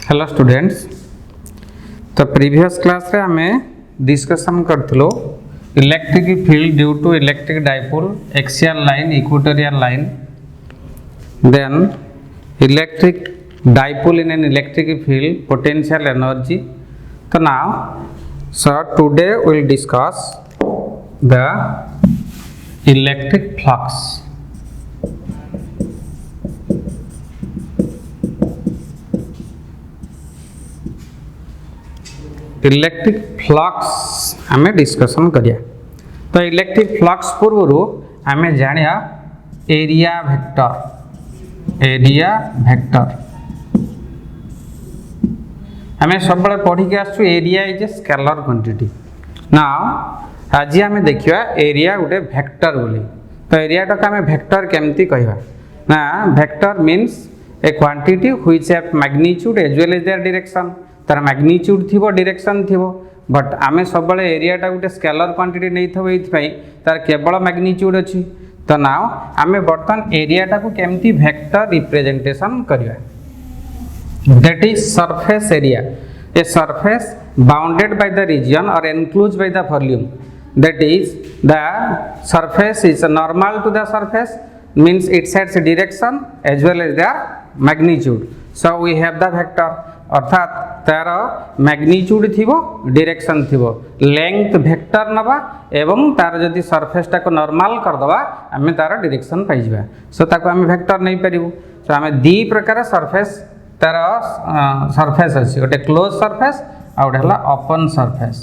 Hello students. तो previous class रे हमें डिस्कशन करथलो electric field due to electric dipole axial line equatorial line then electric dipole in an electric field potential energy. तो now sir today we will discuss the electric flux. Electric flux आम discussion करिया। तो electric flux पूर्व आम जानिया area vector आम सब पढ़ी के आसु area is a scalar quantity. Now आज आम देखिया एरिया गोटे वेक्टर बोली। तो एरिया टाक आम वेक्टर केमती कहवा ना vector means a quantity which have magnitude as well as their direction. तार मैग्नीट्यूड थी डायरेक्शन थी बट आम सब एरियाटा गोटे स्केलर क्वांटिटी नहीं थो ये तार केवल मैग्नीट्यूड अच्छी। तो नाउ आम बर्तमान एरियाटा को केमती वेक्टर रिप्रेजेंटेशन करवा that is surface area a surface bounded by the region or enclose by the volume that is the surface is normal to the surface means its heads direction as well as their magnitude. So we have the vector अर्थात तार magnitude थिबो direction थिबो length vector नबा एवं तार जदि surface टा को नॉर्मल कर दबा हमें तार डायरेक्शन पाई जिबा। सो ताको हमें वेक्टर नहीं परिबो। सो हमें दी प्रकार सरफेस तार सरफेस अछि गोटे क्लोज सरफेस आ गोटे हला ओपन सरफेस।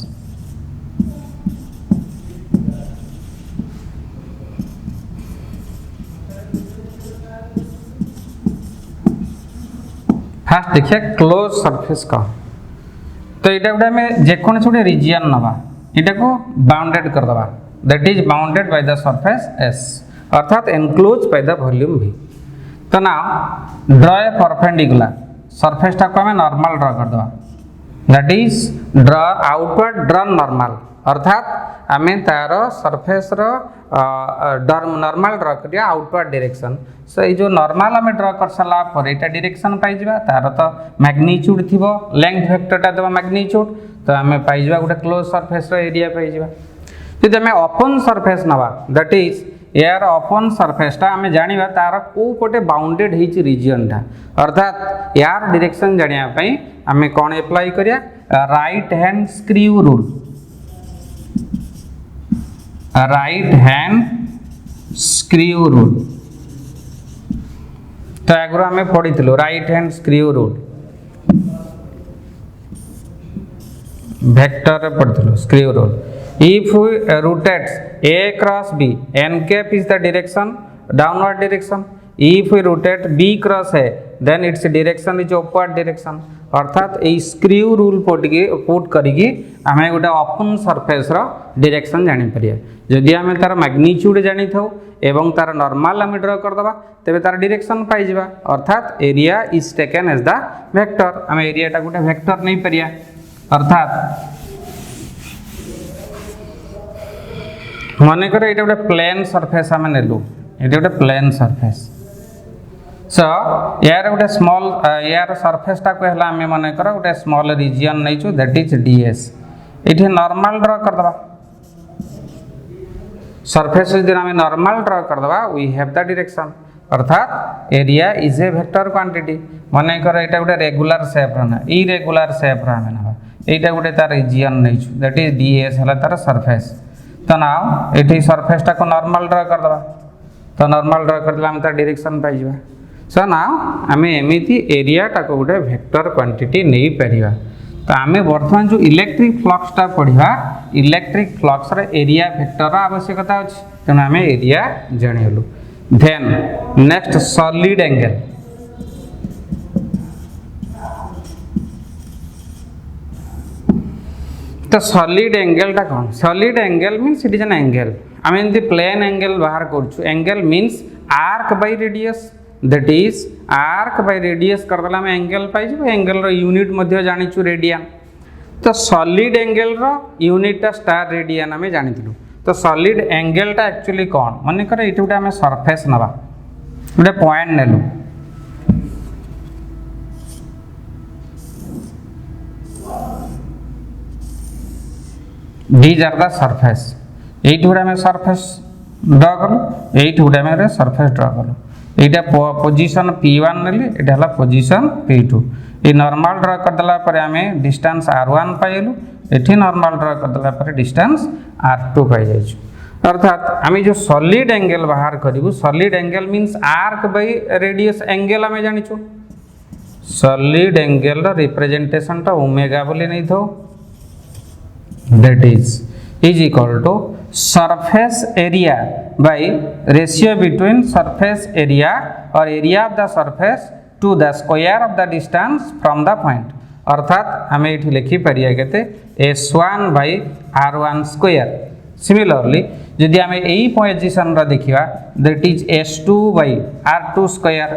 फास्ट देखिए क्लोज सरफेस का। तो यहाँ गोटे आम जेकोसी गोटे रिजियन नवा यहाँ को बाउंडेड कर दबा that is bounded by the surface S अर्थात एनक्लोज बाय द वॉल्यूम भी। तो ना ड्रॉ ए परपेंडिकुलर सरफेस टाक आम नॉर्मल ड्रॉ कर दबा that is draw outward draw normal अर्थात आम तार सरफेस नॉर्मल ड्रॉ करिया आउटवर्ड डायरेक्शन। सो ये जो नॉर्मल आम ड्रॉ कर सारा पर यहाँ डायरेक्शन पाई जिबा तार तो मैग्नीट्यूड थिबो लेंथ वेक्टरटा देबा मैग्नीट्यूड तो आम पाई जिबा गोटे क्लोज सरफेस एरिया पाई जिबा। जदि आम ओपन सरफेस नबा दैट इज यार ओपन सरफेसटा आम जानिबा तार को पटे बाउंडेड हिच रीजनटा अर्थात यार डायरेक्शन जानिया पई आम कोन अप्लाई करिया right hand screw rule. Right hand screw rule तो आगु आम पढ़ी right hand screw rule vector पढ़ी screw rule. If rotates A cross B n cap is the direction downward direction. If we rotate B cross A then it's direction is upward direction अर्थात ये screw rule put करिकी आम गोटे open surface direction जानी परिया। जदि आम तार मैग्नीट्यूड जानी था एवं तार नॉर्मल आम ड्रॉ कर दबा तेबे तार डायरेक्शन पाई जिबा अर्थात area is taken as the vector. आम एरियाटा गोटे वेक्टर नहीं परिया अर्थात मानेकर ये गोटे प्लेन सरफेस आम नेलु ये गोटे प्लेन सरफेस। सो यार गोटे स्मॉल यार सरफेसटा को है आम मानेकर गोटे स्मॉल रीजन नहीं दैट इज डीएस ये नॉर्मल ड्रॉ कर दबा सरफेस यदि आम नॉर्मल ड्रॉ कर दबा वी हैव द डायरेक्शन अर्थात area is a vector quantity. Manekar यहाँ गोटे रेगुलर शेप ना इरेगुलर शेप आम ना यहाँ गोटे तार रीजन नहीं दैट इज डीएस है तार सरफेस। तो नाउ ये सरफेसटा को नॉर्मल ड्रॉ कर दबा तो नॉर्मल ड्रॉ कर आम तार डायरेक्शन पाई जिबा। सो नाउ आम एमती एरियाटा को गोटे वेक्टर क्वांटिटी नहीं पारिबा। तो आम बर्तमान जो इलेक्ट्रिक फ्लक्सटा पढ़ा इलेक्ट्रिक फ्लक्स एरिया वेक्टर आवश्यकता अच्छी तेणु आम एरिया जानिगलु। Then next solid angle. तो सॉलिड एंगलटा कौन solid angle means it is an angle आम एमती प्लेन एंगल बाहर करूँ angle means arc by radius that is arc by radius करदेला आम एंगल पाई एंगल रो यूनिट मध्य जानिचु रेडियन। तो सॉलिड एंगल रो यूनिटा स्टार रेडियन आम जानिथिलु। तो सॉलिड एंगलटा एक्चुअली कौन मानेकर ये गोटे आम सरफेस नबा गोटे पॉइंट नेलु these are the surface एट गुडा में सरफेस ड्रा कलु एट गुडा में सरफेस ड्रा कलु एटा पोजीशन P1 नेली एटा हला position P2 a normal draw कर देला पर हमें डिस्टेंस R1 पाइलु एठी नॉर्मल ड्रा कर देला पर डिस्टेंस R2 पाइ जाइछु अर्थात आम जो सॉलिड एंगल बाहर करू solid angle means arc by radius angle आम जानिछु सॉलिड एंगल रो रिप्रेजेंटेशन टा ओमेगा बोली नहीं थो that is equal to surface area by ratio between surface area और area of the surface to the square of the distance from the point अर्थात आम ये लिखि परिया केते S1 bye R1 square similarly यदि आम यही पोजिशन देखा that is S2 bye R2 square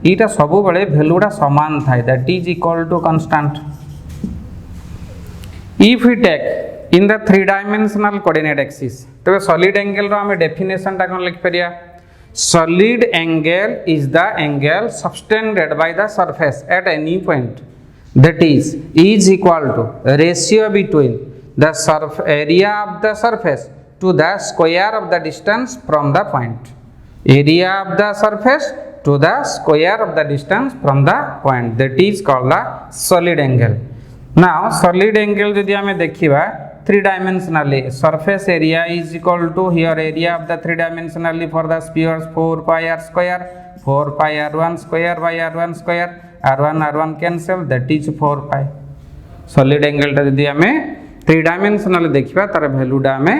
यहाँ सब बेले भैल्यूटा सामान थाए that is equal to constant if we take in the 3 dimensional coordinate axis तबे सॉलिड एंगल रो हमें डेफिनेशन टा कोन लिख परिया solid angle is the angle subtended by the surface at any point that is equal to ratio between the area of the surface to the square of the distance from the point area of the surface to the square of the distance from the point that is called the solid angle now solid angle jodi ame dekhiba 3 dimensionally surface area is equal to here area of the 3 dimensionally for the spheres 4 pi r square 4 pi r1 square by r1 square r1 cancel that is 4 pi solid angle ta jodi ame 3 dimensionally dekhiba tar value da ame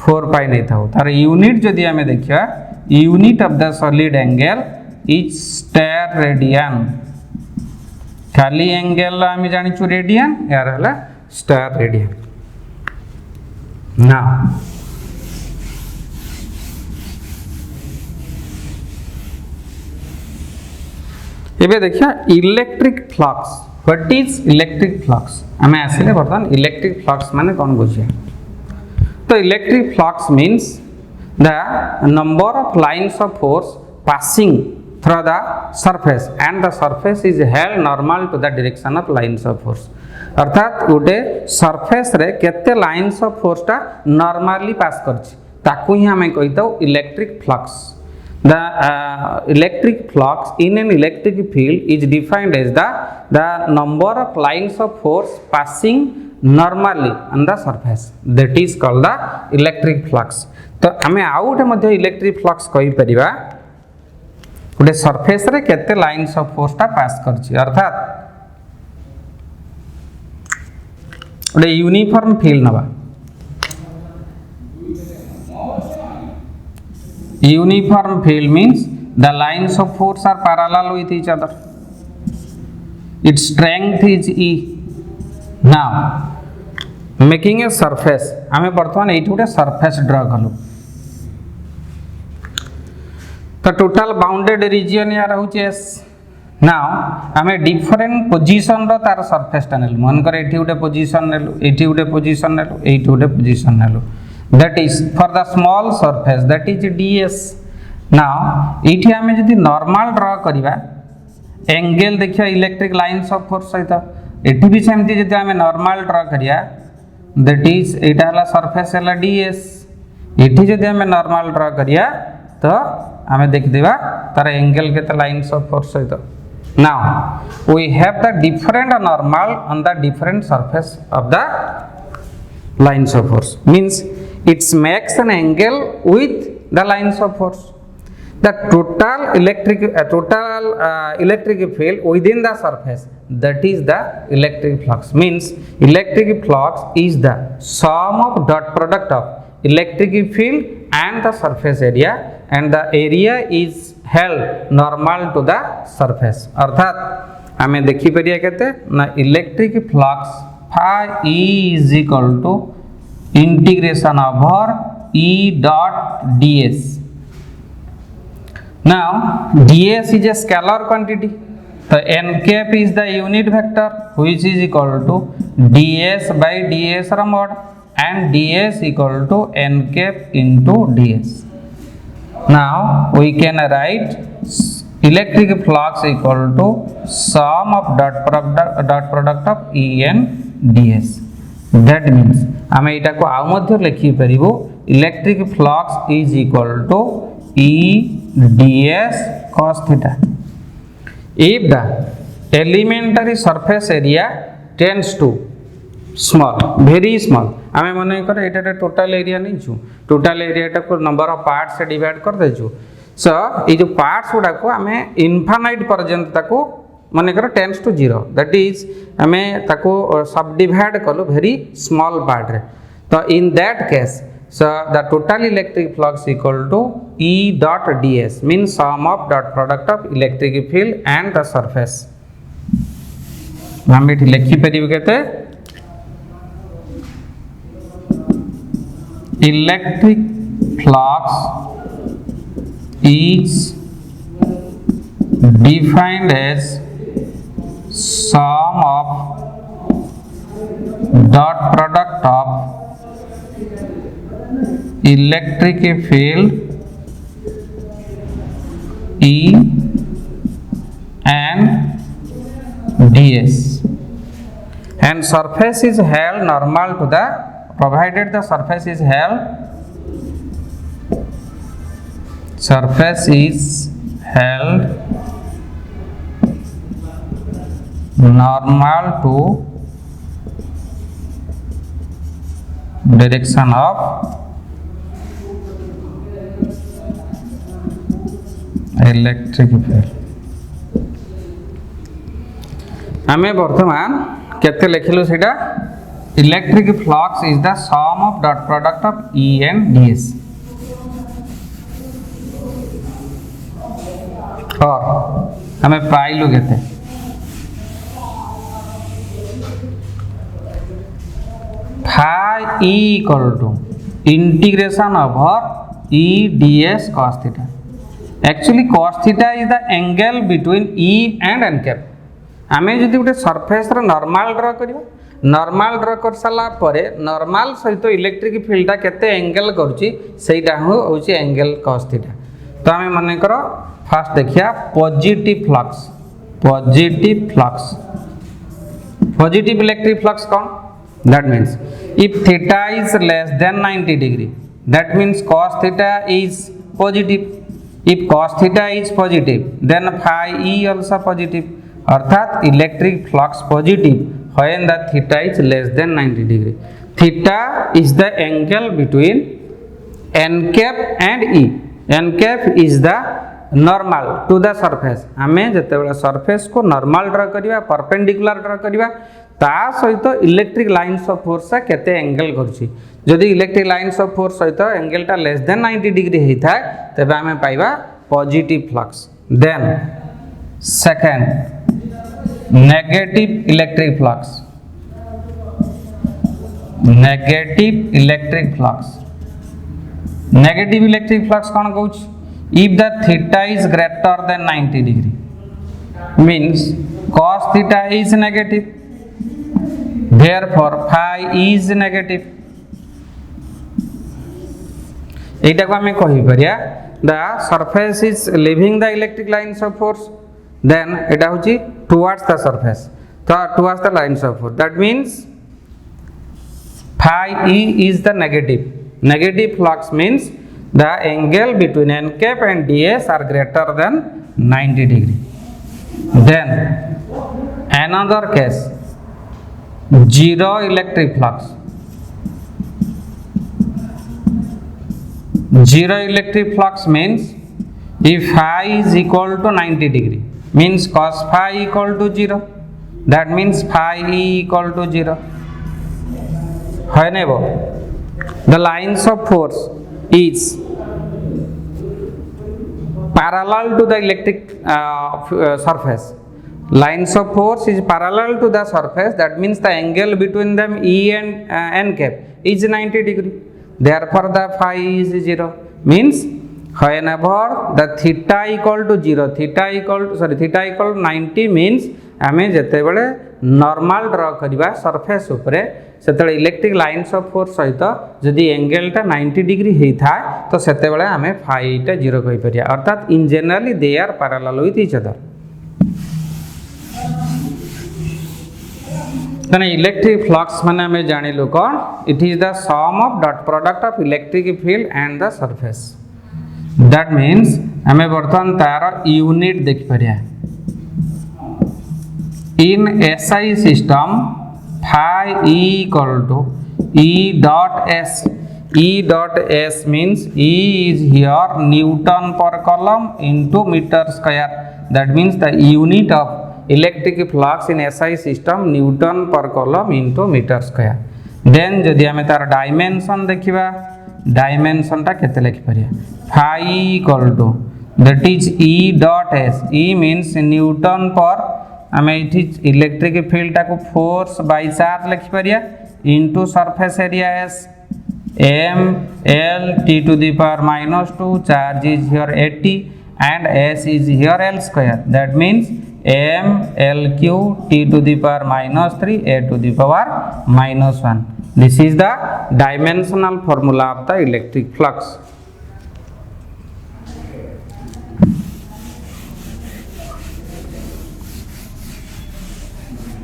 4 पाई नहीं था तार unit जदि आमे देखिया unit of the solid angle is star radian खाली angle आमे जानिछु radian यार हला स्टार रेडियन ना एबे देखिया electric flux what is electric flux आमे आसिले बर्तन इलेक्ट्रिक फ्लक्स माने कोन बुझिया तो electric flux means the number of lines of force passing through the surface and the surface is held normal to the direction of lines of force अर्थात गोटे surface रे केते lines of force टा normally pass करछि ताकू ही हमें कहितो electric flux the electric flux in an electric field is defined as the number of lines of force passing normally on the surface that is called the electric flux तो हमें out मध्य electric flux कहि परिबा गोटे surface रे केते lines of force टा पास करछि अर्थात गोटे यूनिफॉर्म फील्ड नबा uniform field means the lines of force are parallel with each other its strength is E now making a surface आमे वर्तमान एठी गोटे सरफेस ड्रा कलु तो टोटल बाउंडेड रीजन या रहउचे S now आमे डिफरेंट पोजीशन रो तार सरफेस टा नेलु मन करे एठी गोटे पोजीशन नेलु एठी गोटे पोजीशन नेलु एठी गोटे position नेलु that is for the small surface that is ds now इठी हमें जदी नॉर्मल ड्रा करिबा एंगल देखिया इलेक्ट्रिक लाइन्स ऑफ फोर्स सहित एठी भी सेमती जदी हमें नॉर्मल ड्रा करिया that is एटा हला सरफेस हला ds एठी जदी हमें नॉर्मल ड्रा करिया तो हमें देख देबा तार एंगल केते लाइन्स ऑफ फोर्स सहित now we have the different normal on the different surface of the lines of force means it makes an angle with the lines of force the total electric field within the surface that is the electric flux means electric flux is the sum of dot product of electric field and the surface area and the area is held normal to the surface अर्थात हमें देखि परिया केते ना electric flux phi E is equal to integration over E dot ds. Now ds is a scalar quantity. So n cap is the unit vector which is equal to ds by ds mod and ds equal to n cap into ds. Now we can write electric flux equal to sum of dot product of E and ds. That means आम यहाँ को आउ मध्य लिखिपर electric flux is equal to E ds cos theta if the elementary surface area tends to small very small आमे मन कर एटा total area नहीं छु टोटल एरिया को नंबर ऑफ पार्ट्स से डिवाइड कर दे छु सो ये जो पार्ट्स गुडा को आमे इनफाइनाइट पर्यंत ताको मन कर टेंड्स टू 0 दैट इज आमे ताको सब डिवाइड कलो वेरी स्मॉल पार्ट रे तो in that case so the total electric flux equal to E dot ds means sum of dot product of electric field and the surface हम एठी लिखि परिबे केते electric flux is defined as sum of dot product of electric field E and ds and surface is held normal to the provided the surface is held normal to direction of electric field आमे वर्तमान केते लिखिलु सेटा electric flux is the sum of dot product of E and ds और हमें पाइलु केते phi E equal to integration over E ds cos theta actually cos theta is the angle between E and n cap आमे जदि गोटे surface रो normal draw करियो normal draw कर साला परे नॉर्मल सहित इलेक्ट्रिक फील्डटा केते एंगल करूची सेटा होची एंगल cos थीटा तो आमे माने करो फर्स्ट देखिया पॉजिटिव इलेक्ट्रिक फ्लक्स कौन that means if theta is less than 90 degree that means cos theta is positive if cos theta is positive then phi E also positive अर्थात electric flux positive when the theta is less than 90 degree theta is the angle between n cap and E n cap is the normal to the surface आमे जते बेला surface को normal draw करिवा perpendicular draw करिवा ता सहित electric lines of force से केते angle करछि जदि electric lines of force सहित एंगल टा लेस देन 90 डिग्री हेइ थाए तबे आमे पाइबा positive flux then second negative electric flux negative electric flux कोन कहूछ if the theta is greater than 90 degree means cos theta is negative therefore phi is negative एटा को हमें कहि परिया the surface is leaving the electric lines of force then एटा होची towards the surface so towards the lines of force that means phi E is the negative flux means the angle between n cap and ds are greater than 90 degree then another case zero electric flux means if phi is equal to 90 degree means cos phi equal to 0 that means phi E equal to 0 है नहीं वो the lines of force is parallel to the electric surface lines of force is parallel to the surface that means the angle between them E and n cap is 90 degree therefore the phi is 0 means whenever the theta equal to 90 means आमे जते बेले normal draw करिबा surface ऊपर सेते electric lines of force सहित जदि angle टा 90 degree हेइ थाए तो सेते बेले आमे फाई टा 0 कहि परिया अर्थात in generally they are parallel with each other then electric flux माने हमें जानिलु कौन it is the sum of dot product of electric field and the surface that means हमें वर्तमान तार यूनिट देख परिया in SI system phi E equal to E dot S. E dot S means E is here Newton per coulomb into meter square. That means the unit of electric flux in SI system Newton per coulomb into meter square. Then जदि हमें तार dimension देखिबा dimension टा केते लिखि परिया phi equal to that is E dot S. E means Newton per हमें इठी electric field टा को फोर्स बाय चार्ज लिखि परिया into surface area S m l t to the power minus 2 charge is here 80 and S is here L square that means m l q t to the power minus 3 a to the power minus 1. This is the dimensional formula of the electric flux.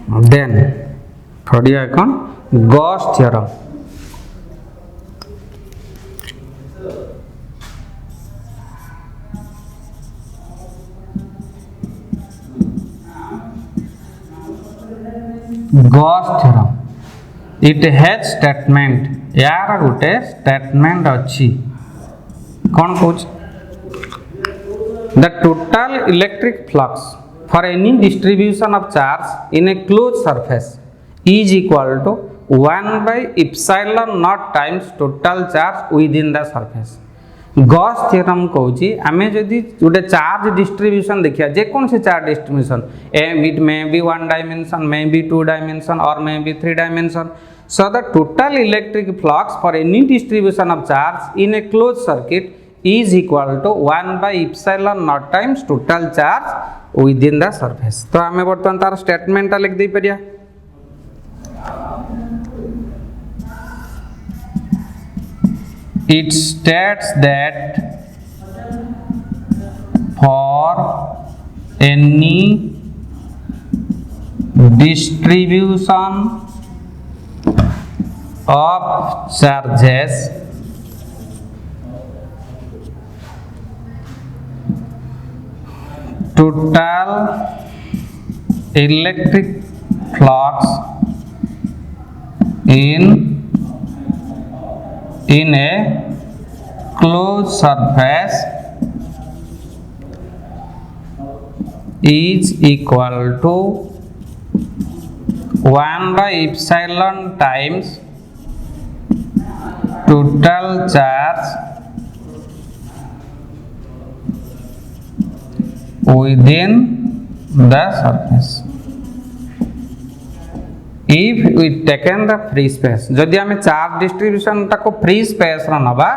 Then third icon Gauss theorem. Gauss theorem it has statement यार गुटे statement अच्छी कौन पूछ the total electric flux for any distribution of charge in a closed surface is equal to 1 by epsilon naught times total charge within the surface. Gauss theorem कहूची आमे जदि गोटे charge distribution देखिया जे कौन से charge distribution it may be one dimension, may be two dimension or may be three dimension. So the total electric flux for any distribution of charge in a closed circuit is equal to 1 by epsilon naught times total charge within the surface. तो आमे वर्तमान तार statement लिख दे परिया it states that for any distribution of charges total electric flux in a closed surface is equal to 1 by epsilon times total charge within the surface. If we taken the free space जदि आमे charge distribution टाको free space रा नबा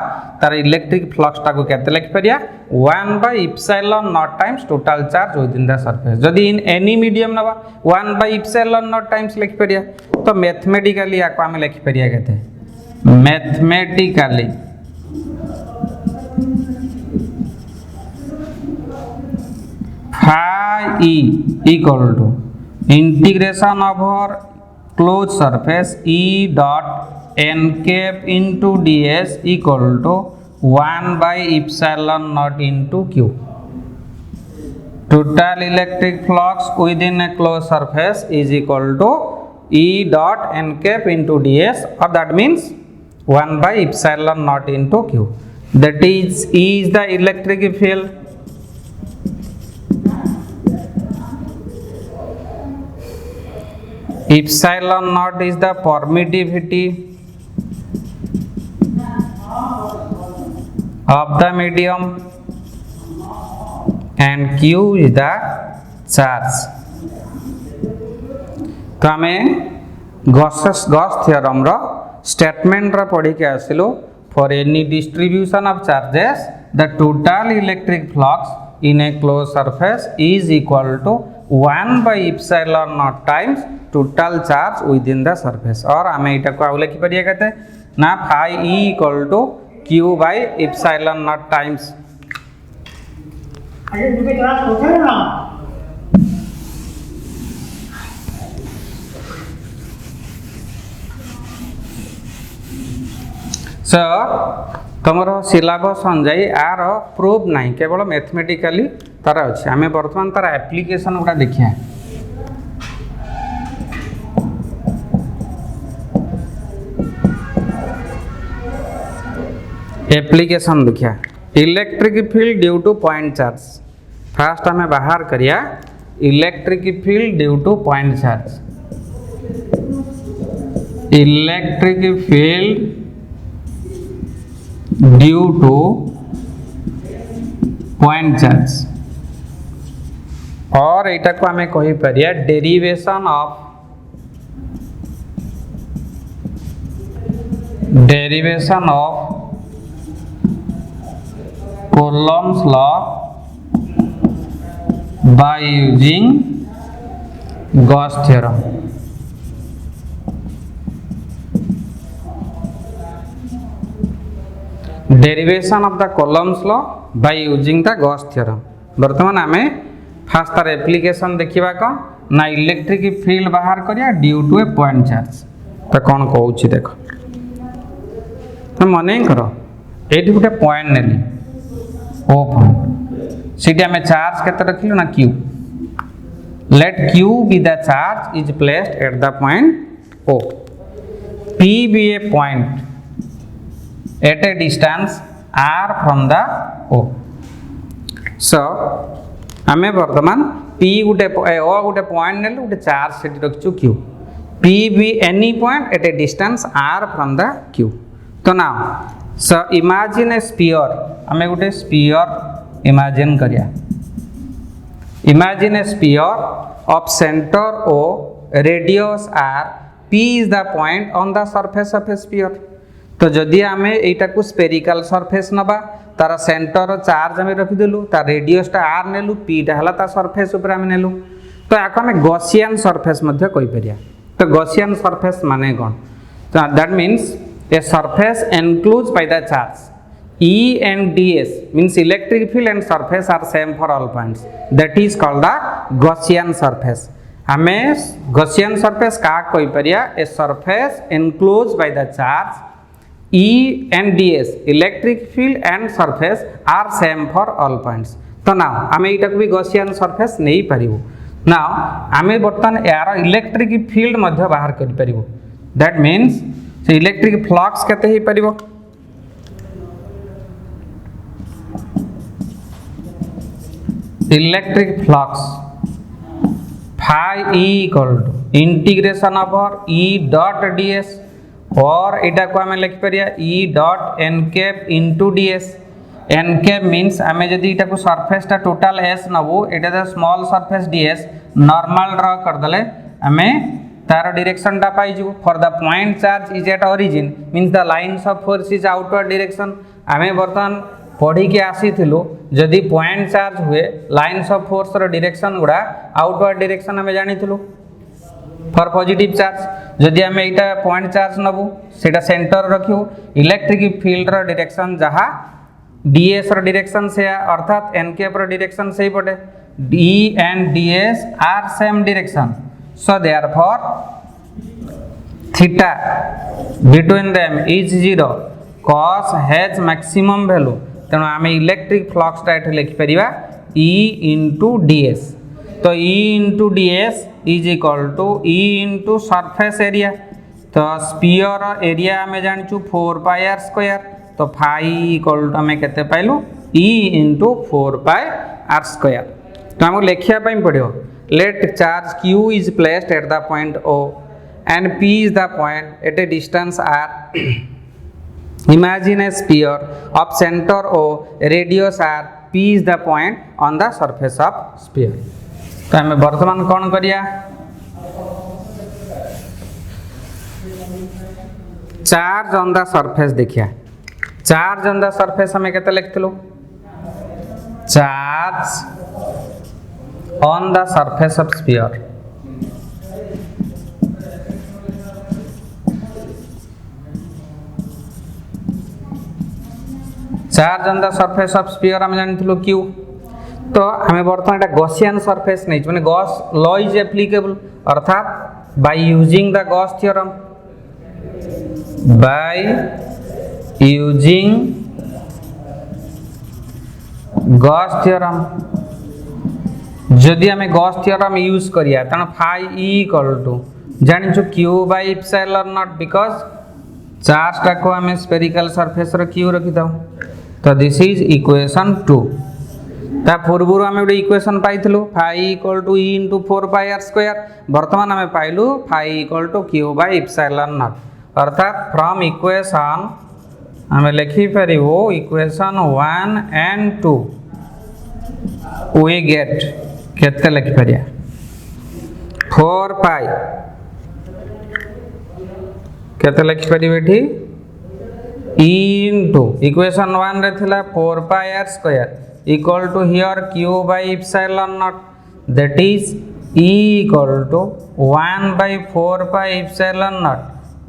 तार electric flux टाको केते लिख परिया 1 by epsilon naught times total charge within the surface. जदि इन एनी मीडियम नबा 1 by epsilon naught times लिख परिया तो मैथमेटिकली आको आमे लिख परिया केते mathematically phi e equal to integration over closed surface E dot n cap into ds equal to 1 by epsilon naught into q. Total electric flux within a closed surface is equal to E dot n cap into ds, or that means 1 by epsilon naught into q. That is E is the electric field. Epsilon naught is the permittivity of the medium and Q is the charge. तो आमे Gauss theorem रो statement रा पढ़ी के आसिलो for any distribution of charges the total electric flux in a close surface is equal to 1 by epsilon naught times total charge within the surface. और आमे इटा को आउले की परिया कहते ना phi e equal to q by epsilon naught times. सो तुम syllabus अनुजाई are proof ना केवल मैथमेटिकली तार अच्छे आम बर्तमान तार एप्लिकेशन गुड़ा देखिए एप्लिकेशन देखिए electric field due to point charge fast आम बाहर करिया electric field due to point charge electric field due to point charge और एटा को आम कहि परिया derivation of Coulomb's law by using Gauss theorem. Derivation of the Coulomb's law by using the Gauss theorem. बर्तमान आमे फास्ट तार application देखिबा कौन ना इलेक्ट्रिक फील्ड बाहर करिया due to a point charge तो कौन कहूची देखो तो मन कर ये गोटे पॉइंट नेली ओ पॉइंट सीटी आम चार्ज केते रखिलु ना Q let Q be the charge is placed at the point O P be a point at a distance R from the O so आम बर्तमान P गोटे O गोटे पॉइंट नेलु गोटे चार्ज सीटी रखिछु Q P be any point at a distance R from the Q तो ना so imagine a sphere आमे गोटे स्फीयर इमेजिन करिया imagine a sphere of centre O radius R P is the point on the surface of a sphere तो जदि आमे एटा को spherical surface नबा तार सेंटर चार्ज आमे रखि देलु तार रेडियस ता R नेलु P ता हला ता सरफेस ऊपर आमे नेलु तो याको आमे गॉसियन सरफेस मध्ये कहि परिया तो गॉसियन सरफेस माने कोन तो that means a surface enclosed by the charge E and ds means electric field and surface are same for all points that is called the Gaussian surface हमें Gaussian surface का कोई परिया a surface enclosed by the charge E and ds electric field and surface are same for all points तो now हमें इटा को भी Gaussian surface नहीं परिबो now हमें बर्तमान यार electric field मध्य बाहर कर परिबो that means से इलेक्ट्रिक फ्लक्स केते ही परिबो electric flux phi E equal to integration over E dot ds और एटा को हमें लिख परिया E dot n cap into ds n cap means हमें जदी एटा को सरफेस ता टोटल s नबो एटा the small surface ds normal draw कर दले हमें तार डायरेक्शन टा पाई जु for the point charge is at origin means the lines of force is outward direction आमे बर्तमान पढ़ी के आसी थिलु जदी पॉइंट चार्ज हुए लाइन्स ऑफ फोर्स रो डायरेक्शन गुडा आउटवर्ड डायरेक्शन हमें जानि थिलु फॉर पॉजिटिव चार्ज जदी हमें एटा पॉइंट चार्ज नबु सेटा सेंटर रखियो इलेक्ट्रिक फील्ड रो डायरेक्शन जहा ds रो डायरेक्शन से अर्थात n कैप रो डायरेक्शन से ही पड़े d and ds are same direction so therefore theta between them is 0 cos has maximum value तेणु आम इलेक्ट्रिक फ्लक्स टा एठे लिखि परिबा E into ds तो E into ds is equal to E into surface area तो sphere area आम जानिछु 4 pi r square तो phi equal to आम केते पाइलु E into 4 pi r square तो हमको लिखिया पई पड़ियो let charge Q is placed at the point O and P is the point at a distance R imagine a sphere of center O radius R P is the point on the surface of sphere तो हमें वर्तमान कौन करिया charge on the surface देखिया charge on the surface हमें केते लिखथिलु charge on the surface of sphere charge on the surface of sphere हम जानिथिलु Q तो हमें बर्तमान एटा गॉसियन सरफेस नहीं माने गॉस लॉ इज एप्लीकेबल अर्थात by using the Gauss theorem by using Gauss theorem जदि आम गॉस थ्योरम यूज करिया तण फाई ई इक्वल टू जानिछु Q by epsilon naught because charge टाको आम स्फेरिकल सरफेस रो क्यू रखि दउ तो दिस इज इक्वेशन 2 ता पूर्वरु आम गोटे इक्वेशन पाइथिलु phi equal to E into 4 pi r square वर्तमान आम पाइलु phi equal to Q by epsilon naught अर्थात फ्रॉम इक्वेशन आम लिखि परिबो इक्वेशन 1 एंड 2 वी गेट केते लिखि परिया 4 पाई केते लिखि परिबे एठी e into equation 1 रे थिला 4 pi r square equal to here q by epsilon naught that is e equal to 1 by 4 pi epsilon naught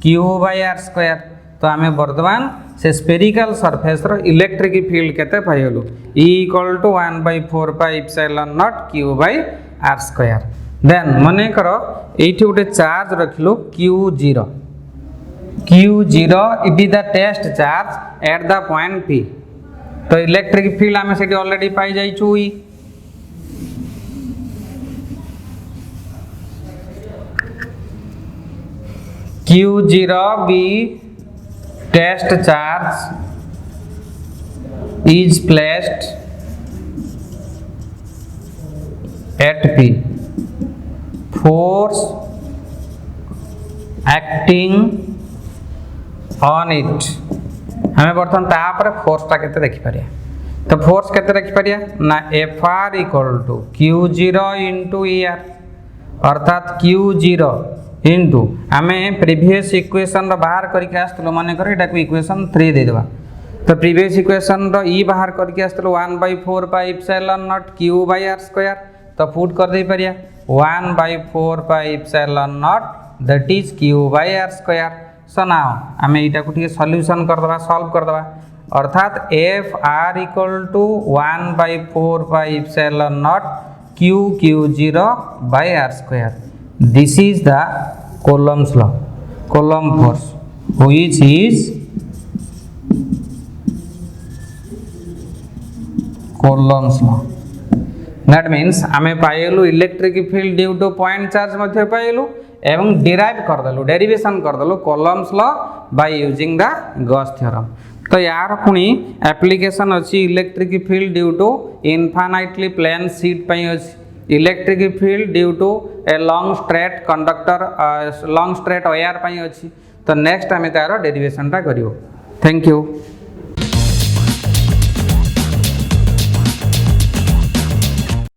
q by r square तो आमे वर्तमान से स्फेरिकल सरफेस रो इलेक्ट्रिक फील्ड केते पाइलु e equal to 1 by 4 pi epsilon naught q by r square then मने करो एठी उटे charge रखिलु q0 it is the test charge at the point P तो इलेक्ट्रिक फील्ड आमे सेठी ऑलरेडी पाई जाई छु ई Q0 be test charge is placed at P force acting on it हमें बर्तमान तापर फोर्स टा केते देखि परिया तो फोर्स केते देखि परिया ना Fr equal to Q0 into ER अर्थात Q0 इनटू हमें प्रीवियस इक्वेशन रो बाहर करके आस्तलो माने कर एटा को इक्वेशन 3 दे देबा तो प्रीवियस इक्वेशन रो ई बाहर करके आस्तलो 1/4 pi epsilon naught Q by r square तो पुट कर दे परिया 1/4 pi epsilon naught that is Q by r square so now आमे इटा को ठीक सॉल्यूशन कर दबा सॉल्व कर दबा अर्थात Fr इक्वल टू 1/4 pi epsilon naught Q0 by r square this is the Coulomb's law Coulomb force which is Coulomb's law that means आमे पाइलु electric field due to point charge मध्ये पाइलु एवं डिराइव कर दलु डेरिवेशन कर दलु Coulomb's law by using the Gauss theorem तो यार पुनी एप्लीकेशन अछि electric field due to infinitely plane sheet पई अछि electric field due to a long straight conductor long straight wire पई अछि तो नेक्स्ट आमे तारो डेरिवेशन टा करियो थैंक यू।